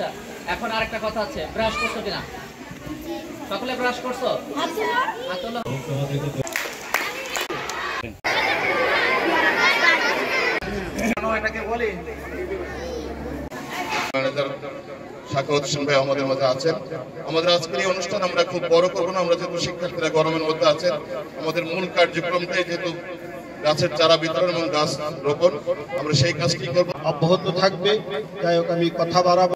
আচ্ছা, এখন আরেকটা কথা আছে, ব্রাশ করছো কিনা? সকালে ব্রাশ করছো? এটাকে বলি শাখাওয়াত হোসেন ভাই আমাদের মধ্যে আছেন। আমাদের আজকের এই অনুষ্ঠান আমরা খুব বড় করবো না, আমরা যেহেতু শিক্ষার্থীরা গরমের মধ্যে আছেন, আমাদের মূল কার্যক্রমটাই যেহেতু গাছের চারা বিতরণ এবং গাছ রোপণ, আমরা সেই কাজটি করবো, অব্যাহত থাকবে। যাই হোক, আমি কথা বাড়াবো।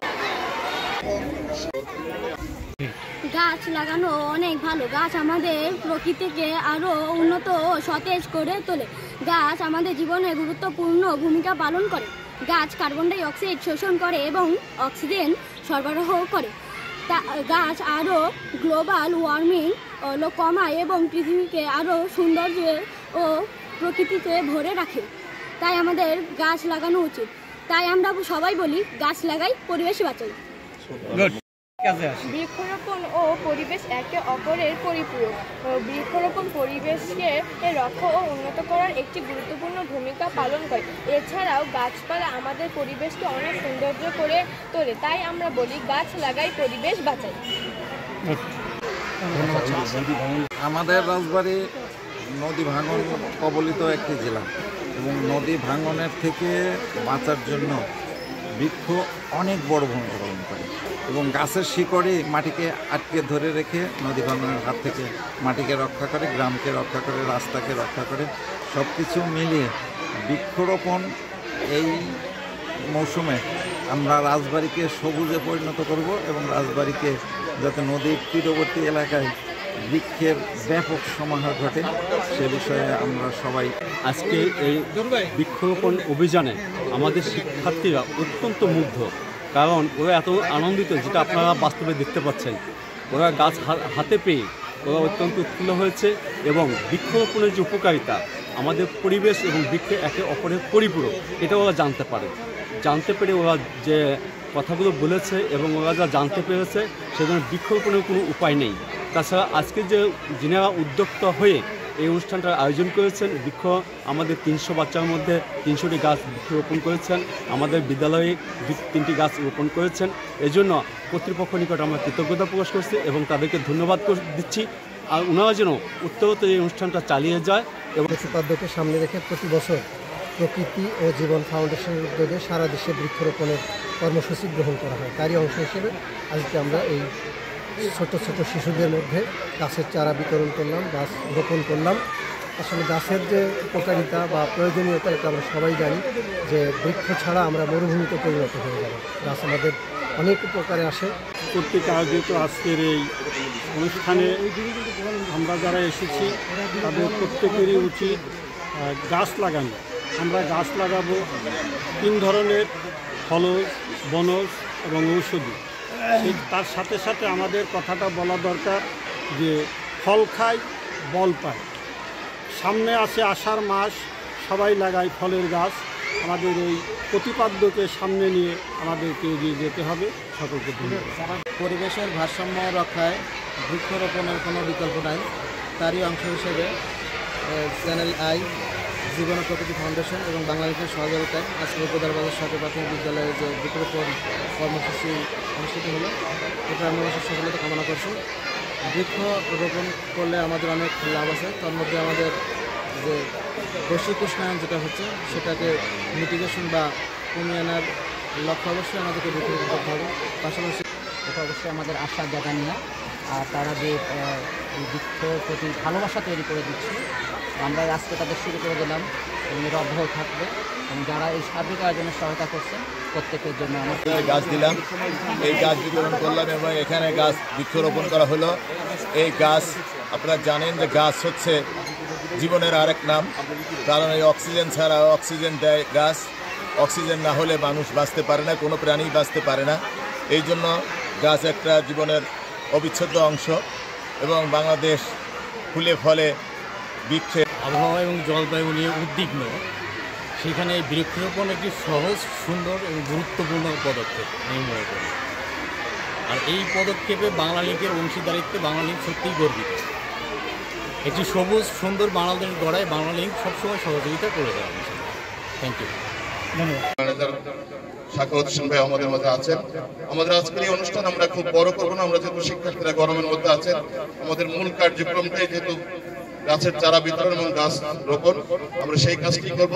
গাছ লাগানো অনেক ভালো। গাছ আমাদের প্রকৃতিকে আরো উন্নত ও সতেজ করে তোলে। গাছ আমাদের জীবনে গুরুত্বপূর্ণ ভূমিকা পালন করে। গাছ কার্বন ডাই অক্সাইড শোষণ করে এবং অক্সিজেন সরবরাহ করে। গাছ আরও গ্লোবাল ওয়ার্মিং কমায় এবং পৃথিবীকে আরও সৌন্দর্য ও প্রকৃতিতে ভরে রাখে। তাই আমাদের গাছ লাগানো উচিত। তাই আমরা সবাই বলি, গাছ লাগাই, পরিবেশ বাঁচাই। বৃক্ষরোপণ ও পরিবেশ একে অপরের পরিপূরক। বৃক্ষরোপণ পরিবেশকে রক্ষা ও উন্নত করার একটি গুরুত্বপূর্ণ ভূমিকা পালন করে। এছাড়াও গাছপালা আমাদের পরিবেশকে অনেক সৌন্দর্য করে তোলে। তাই আমরা বলি, গাছ লাগাই, পরিবেশ বাঁচাই। আমাদের রাজবাড়ী নদী ভাঙন কবলিত একটি জেলা এবং নদী ভাঙনের থেকে বাঁচার জন্য বৃক্ষ অনেক বড় ভূমিকা পালন করে এবং গাছের শিকড়ে মাটিকে আটকে ধরে রেখে নদী ভাঙনের হাত থেকে মাটিকে রক্ষা করে, গ্রামকে রক্ষা করে, রাস্তাকে রক্ষা করে। সব কিছু মিলিয়ে বৃক্ষরোপণ এই মৌসুমে আমরা রাজবাড়িকে সবুজে পরিণত করব এবং রাজবাড়িকে যাতে নদীর তীরবর্তী এলাকায় বৃক্ষের ব্যাপক সমাহার ঘটে সে বিষয়ে আমরা সবাই আজকে এই বৃক্ষরোপণ অভিযানে আমাদের শিক্ষার্থীরা অত্যন্ত মুগ্ধ, কারণ ওরা এত আনন্দিত, যেটা আপনারা বাস্তবে দেখতে পাচ্ছেন। ওরা গাছ হাতে পেয়ে ওরা অত্যন্ত উৎফুল্ল হয়েছে এবং বৃক্ষরোপণের যে উপকারিতা, আমাদের পরিবেশ এবং বৃক্ষে একে অপরের পরিপূরক, এটা ওরা জানতে পেরে ওরা যে কথাগুলো বলেছে এবং ওরা যা জানতে পেরেছে সেজন্য বৃক্ষরোপণের কোনো উপায় নেই। তাছাড়া আজকে যে যিনারা উদ্যোক্তা হয়ে এই অনুষ্ঠানটার আয়োজন করেছেন, আমাদের 300 বাচ্চার মধ্যে 300টি গাছ বৃক্ষরোপণ করেছেন, আমাদের বিদ্যালয়ে 3টি গাছ রোপণ করেছেন। এজন্য কর্তৃপক্ষ নিকট আমরা কৃতজ্ঞতা প্রকাশ করছি এবং তাদেরকে ধন্যবাদ দিচ্ছি। আর ওনারা যেন উত্তরোত্তর এই অনুষ্ঠানটা চালিয়ে যায় এবং পদ্ধতিকে সামনে রেখে প্রতি বছর প্রকৃতি ও জীবন ফাউন্ডেশনের উদ্যোগে সারা দেশে বৃক্ষরোপণের কর্মসূচি গ্রহণ করা হয়। তারই অংশ হিসেবে আজকে আমরা এই ছোট ছোট শিশুদের মধ্যে গাছের চারা বিতরণ করলাম, গাছ রোপণ করলাম। আসলে গাছের যে উপকারিতা বা প্রয়োজনীয়তা, এটা আমরা সবাই জানি যে বৃক্ষ ছাড়া আমরা মরুভূমিতে পরিণত হয়ে যাব। গাছ আমাদের অনেক উপকারে আসে। কর্তৃক আয়োজিত আজকের এই অনুষ্ঠানে আমরা যারা এসেছি তাদের প্রত্যেকেরই উচিত গাছ লাগানো। আমরা গাছ লাগাবো 3 ধরনের: ফলজ, বনজ এবং ঔষধি। তার সাথে সাথে আমাদের কথাটা বলা দরকার যে ফল খায়, বল পায়। সামনে আছে আষাঢ় মাস, সবাই লাগায় ফলের গাছ। আমাদের এই প্রতিপাদ্যকে সামনে নিয়ে আমাদেরকে এগিয়ে যেতে হবে। সকলকে ধন্যবাদ। পরিবেশের ভারসাম্য রক্ষায় বৃক্ষরোপণের কোনো বিকল্প নাই। তারই অংশ হিসেবে চ্যানেল আই, জীবন প্রকৃতি ফাউন্ডেশন এবং বাংলাদেশের সহযোগিতায় আজকে উপদারবাজার সরকারি প্রাথমিক বিদ্যালয়ে যে বৃক্ষরোপণ কর্মসূচি অনুষ্ঠিত হলো, এটা আমরা সফলতা কামনা করছি। বৃক্ষরোপণ করলে আমাদের অনেক লাভ আছে। তার মধ্যে আমাদের যে বৈশ্বিক উষ্ণায়ন যেটা হচ্ছে, সেটাকে মিটিগেশন বা কমিয়ে আনার লক্ষ্য অবশ্যই আমাদেরকে বৃক্ষরোপণ করতে হবে। পাশাপাশি এটা অবশ্যই আমাদের আশার জায়গা নিয়ে, আর তারা যে বৃক্ষের প্রতি ভালোবাসা তৈরি করে দিচ্ছে, আমরা আজকে তাদের শুরু করে দিলাম এবং এটা অব্যাহত থাকবে। এবং যারা এই সার্বিক আয়োজনে সহায়তা করছেন প্রত্যেকের জন্য আমরা গাছ দিলাম, এই গাছ বিতরণ করলাম এবং এখানে গাছ বৃক্ষরোপণ করা হলো। এই গাছ, আপনারা জানেন যে গাছ হচ্ছে জীবনের আরেক নাম, কারণ এই অক্সিজেন ছাড়া অক্সিজেন দেয় গাছ। অক্সিজেন না হলে মানুষ বাঁচতে পারে না, কোনো প্রাণী বাঁচতে পারে না। এই জন্য গাছ একটা জীবনের অবিচ্ছেদ্য অংশ এবং বাংলাদেশ ফুলে ফলে বৃক্ষে। আবহাওয়া এবং জলবায়ু নিয়ে উদ্বিগ্ন, সেখানে বৃক্ষরোপণ একটি সহজ, সুন্দর এবং গুরুত্বপূর্ণ পদক্ষেপ আমি মনে করি। আর এই পদক্ষেপে বাংলালিংকের অংশীদারিত্বে বাংলালিংক সত্যিই গর্বিত। একটি সবুজ সুন্দর বাংলাদেশ গড়ায় বাংলালিংক সবসময় সহযোগিতা করে দেওয়া। Thank you. ধন্যবাদ। সাখাওয়াত হোসেন ভাই আমাদের মধ্যে আছেন। আমাদের আজকের এই অনুষ্ঠান আমরা খুব বড় করবো না, আমরা যেহেতু শিক্ষার্থীরা গরমের মধ্যে আছেন, আমাদের মূল কার্যক্রমটাই যেহেতু গাছের চারা বিতরণ এবং গাছ রোপণ, আমরা সেই কাজটি করবো।